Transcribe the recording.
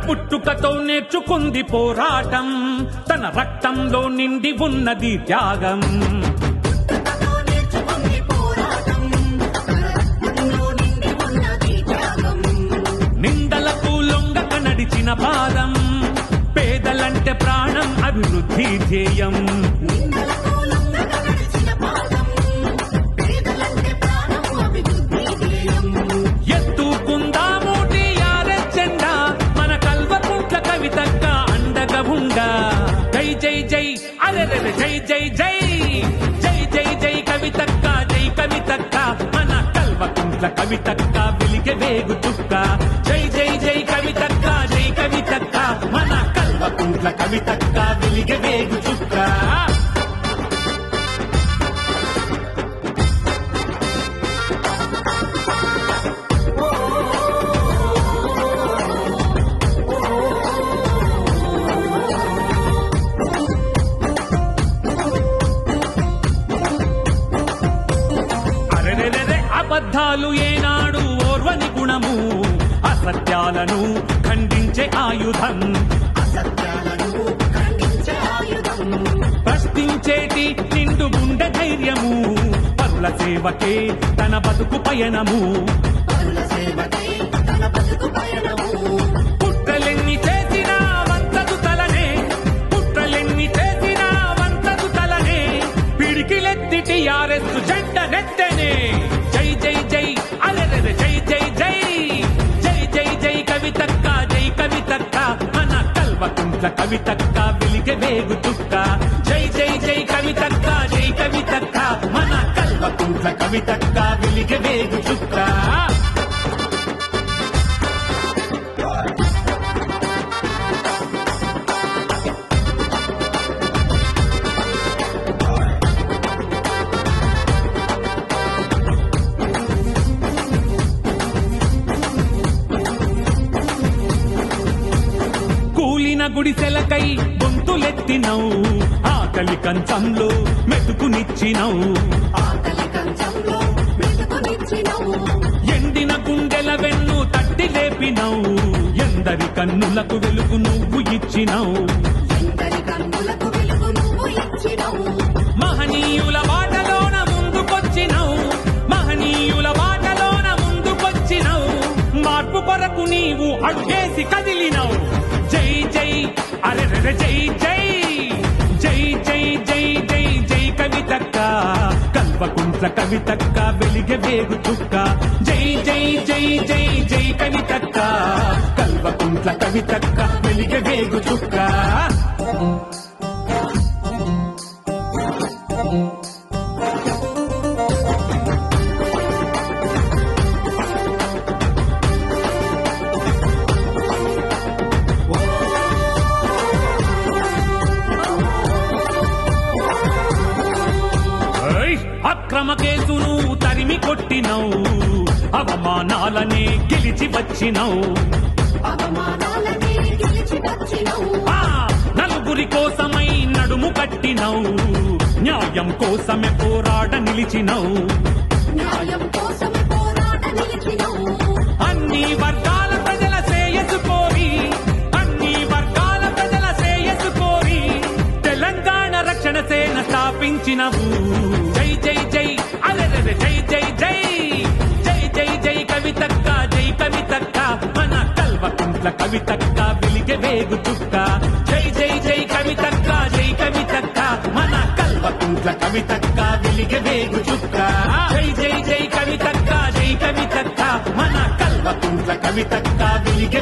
పుట్టుకతో నేర్చుకుంది పోరాటం, తన రక్తంలో నిండి ఉన్నది త్యాగం. నిందలకు లొంగక నడిచిన పాదం, పేదలంటే ప్రాణం అభివృద్ధి ధ్యేయం. ఎత్తుకుందాము టీఆర్ఎస్ జెండా, మన కల్వకుంట్ల కవితక్క అండగా ఉండా. జై జై జై అరెరె జై జై జై జై జై జై కవితక్క, జై కవితక్క, మన కల్వకుంట్ల కవితక్క వెలిగే వేగు చుక్క. జై జై జై కవితక్క, జై కవితక్క, మన కల్వకుంట్ల కవితక్క వెలిగే వేగు చుక్క. అబద్ధాలు ఏనాడు ఓర్వని గుణము, అసత్యాలను ఖండించే ఆయుధం. ప్రశ్నించేటి నిండు గుండె ధైర్యము, పరుల సేవకే తన బతుకు పయనము. కుట్రలెన్ని చేసినా వంతదు తలనే, కుట్రలెన్ని చేసినా వంతదు తలనే, పిడికిలెత్తి టీఆర్ఎస్ జెండ నెత్తెనే. జై జై జై అరెరె జై జై జై జై జై జై కవితక్క, జై కవితక్క, మన కల్వకుంట్ల కవితక్క వెలిగే వేగు చుక్క. జై జై జై కవితక్క, జై కవితక్క, మన కల్వకుంట్ల కవితక్క వెలిగే వేగు చుక్క. గుడిసెలకై గొంతులెత్తినవు, ఆకలి కంచంలో మెతుకునిచ్చినవు. ఎండిన గుండెల వెన్ను తట్టి లేపినవు, ఎందరి కన్నులకు వెలుగు నువ్వు ఇచ్చినవు. మహనీయుల బాటలోన ముందుకొచ్చినవు, మహనీయుల బాటలోన ముందుకొచ్చినవు. మార్పు కొరకు నీవు అడుగేసి కదిలినవు. జై జై అరెరె జై జై జై జై జై జై జై కవితక్క, కల్వకుంట్ల కవితక్క వెలిగే వేగు చుక్క. జై జై జై జై జై కవితక్క, కల్వకుంట్ల కవితక్క వెలిగే వేగు చుక్క. అక్రమ కేసును తరిమి కొట్టినవు, అవమానాలనే గెలిచి వచ్చినవు. నలుగురి కోసమై నడుము కట్టినవు, న్యాయం కోసమే పోరాట నిలిచినవు. అన్ని వర్గాల ప్రజల శ్రేయస్సు కోరి, అన్ని వర్గాల ప్రజల శ్రేయస్సు కోరి తెలంగాణ రక్షణ సేన స్థాపించినవు. జై జై జై అరెరె జై జై జై జై జై జై కవితక్క, జై కవితక్క, మన కల్వకుంట్ల కవితక్క వెలిగే వేగు చుక్క. జై జై జై కవితక్క, జై కవితక్క, మన కల్వకుంట్ల కవితక్క వెలిగే వేగు చుక్క. జై జై జై కవితక్క, జై కవితక్క, మన కల్వకుంట్ల కవితక్క వెలిగే